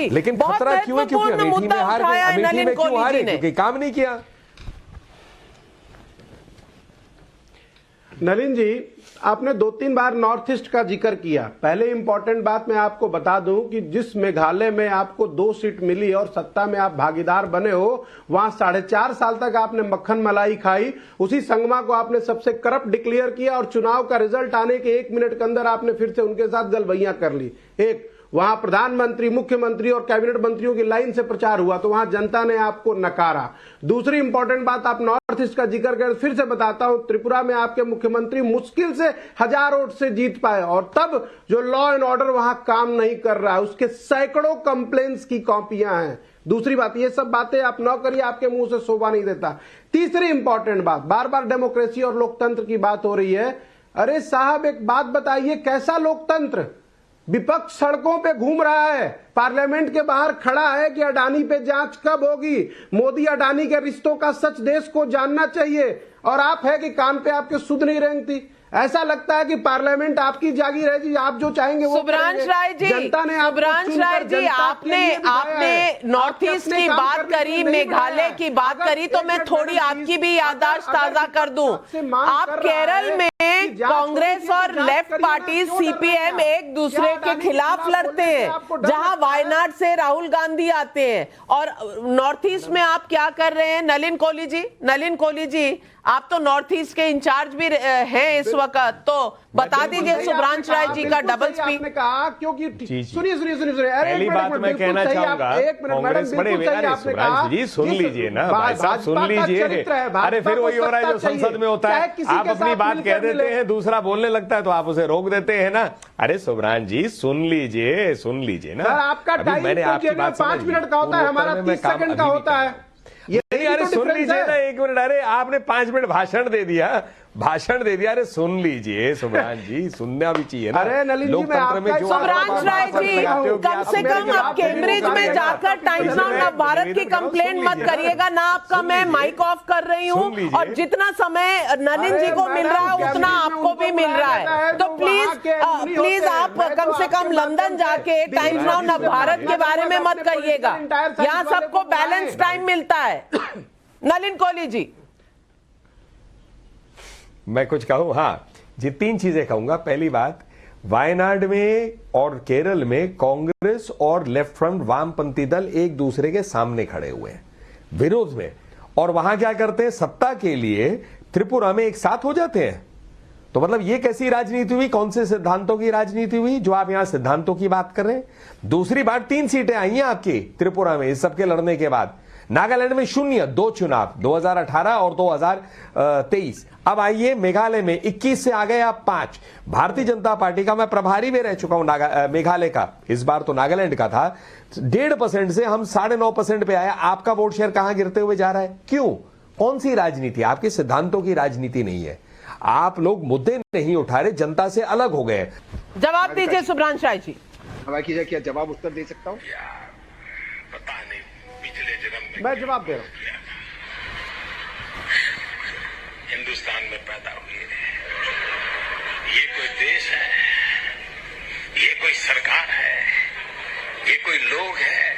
लेकिन खतरा क्यों है? क्योंकि अमेठी में हार गए। अमेठी में क्यों हारे? क्योंकि काम नहीं किया। नलिन जी, आपने 2-3 बार नॉर्थ ईस्ट का जिक्र किया। पहले इंपॉर्टेंट बात मैं आपको बता दूं कि जिस मेघालय में आपको 2 सीट मिली और सत्ता में आप भागीदार बने हो, वहां 4.5 साल तक आपने मक्खन मलाई खाई। उसी संगमा को आपने सबसे करप्ट डिक्लेयर किया और चुनाव का रिजल्ट आने के 1 मिनट के अंदर आपने फिर से उनके साथ गलबैया कर ली। एक वहां प्रधानमंत्री, मुख्यमंत्री और कैबिनेट मंत्रियों की लाइन से प्रचार हुआ तो वहां जनता ने आपको नकारा। दूसरी इंपॉर्टेंट बात, आप नॉर्थ ईस्ट का जिक्र कर, फिर से बताता हूं, त्रिपुरा में आपके मुख्यमंत्री मुश्किल से 1000 वोट से जीत पाए और तब जो लॉ एंड ऑर्डर वहां काम नहीं कर रहा है, उसके सैकड़ों कंप्लेंट्स की कॉपियां हैं। दूसरी बात, ये सब बातें आप न करिए, आपके मुंह से शोभा नहीं देता। तीसरी इंपॉर्टेंट बात, बार बार डेमोक्रेसी और लोकतंत्र की बात हो रही है। अरे साहब, एक बात बताइए, कैसा लोकतंत्र? विपक्ष सड़कों पे घूम रहा है, पार्लियामेंट के बाहर खड़ा है कि अडानी पे जांच कब होगी, मोदी अडानी के रिश्तों का सच देश को जानना चाहिए, और आप है कि कान पे आपके सुध नहीं रेंगती। ऐसा लगता है कि पार्लियामेंट आपकी जागीर है जी, आप जो चाहेंगे वो सुब्रांश राय जी, जनता ने सुब्रांश राय जी, आपने नॉर्थ ईस्ट की बात करी, मेघालय की बात करी, तो मैं थोड़ी आपकी भी याददाश्त ताजा कर दूं। आप केरल में कांग्रेस और लेफ्ट पार्टी सीपीएम एक दूसरे के खिलाफ लड़ते हैं, जहां वायनाड से राहुल गांधी आते हैं, और नॉर्थ ईस्ट में आप क्या कर रहे हैं? नलिन कोहली जी, आप तो नॉर्थ ईस्ट के इंचार्ज भी हैं इस वक्त, तो बता दीजिए सुब्रांश राय जी का डबल स्पीक। आपने कहा क्योंकि सुनिए, पहली बात मैं कहना चाहूंगा, कांग्रेस बड़े सुब्रांश जी सुन लीजिए ना भाई साहब, सुन लीजिए। अरे फिर वही हो रहा है जो संसद में होता है, आप अपनी बात कह देते हैं, दूसरा बोलने लगता है तो आप उसे रोक देते हैं ना। अरे सुब्रांश जी सुन लीजिए ना। आपका टाइम मैंने आपकी बात 5 मिनट का होता है, हमारा 30 सेकंड का होता है। अरे सुन लीजिए ना, 1 मिनट। अरे आपने 5 मिनट भाषण दे दिया। अरे सुन लीजिए सुब्रांश जी, सुनना भी चाहिए ना। अरे नलिन जी, लोकतंत्र में जो सुब्रांश राय जी, कम से कम आप कैम्ब्रिज में जाकर टाइम्स नाउ ना भारत की कंप्लेंट मत करिएगा ना। आपका मैं माइक ऑफ कर रही हूँ, और जितना समय नलिन जी को मिल रहा है उतना आपको भी मिल रहा है, तो प्लीज आप कम से कम लंदन जाके टाइम्स नाउ ना भारत के बारे में मत कहिएगा। यहाँ सबको बैलेंस टाइम मिलता है। नलिन कोहली जी, मैं कुछ कहूं? हाँ जी, 3 चीजें कहूंगा। पहली बात, वायनाड में और केरल में कांग्रेस और लेफ्ट फ्रंट वामपंथी दल एक दूसरे के सामने खड़े हुए हैं विरोध में, और वहां क्या करते हैं, सत्ता के लिए त्रिपुरा में एक साथ हो जाते हैं। तो मतलब ये कैसी राजनीति हुई? कौन से सिद्धांतों की राजनीति हुई जो आप यहां सिद्धांतों की बात कर रहे हैं? दूसरी बात, 3 सीटें आई हैं आपकी त्रिपुरा में इस सबके लड़ने के बाद। नागालैंड में 0, 2 चुनाव 2018 और 2023। अब आइए मेघालय में 21 से आ गए आप 5। भारतीय जनता पार्टी का मैं प्रभारी भी रह चुका हूं मेघालय का, इस बार तो नागालैंड का था। 1.5% से हम 9.5% पे आया। आपका वोट शेयर कहां गिरते हुए जा रहा है? क्यों? कौन सी राजनीति? आपके सिद्धांतों की राजनीति नहीं है। आप लोग मुद्दे नहीं उठा रहे, जनता से अलग हो गए। जवाब दीजिए सुब्रांश राय जी। क्या जवाब उत्तर दे सकता हूँ? पता नहीं पिछले जन्म में मैं जवाब दे रहा हूं। हिंदुस्तान में पैदा हुए। ये कोई देश है, ये कोई सरकार है, ये कोई लोग है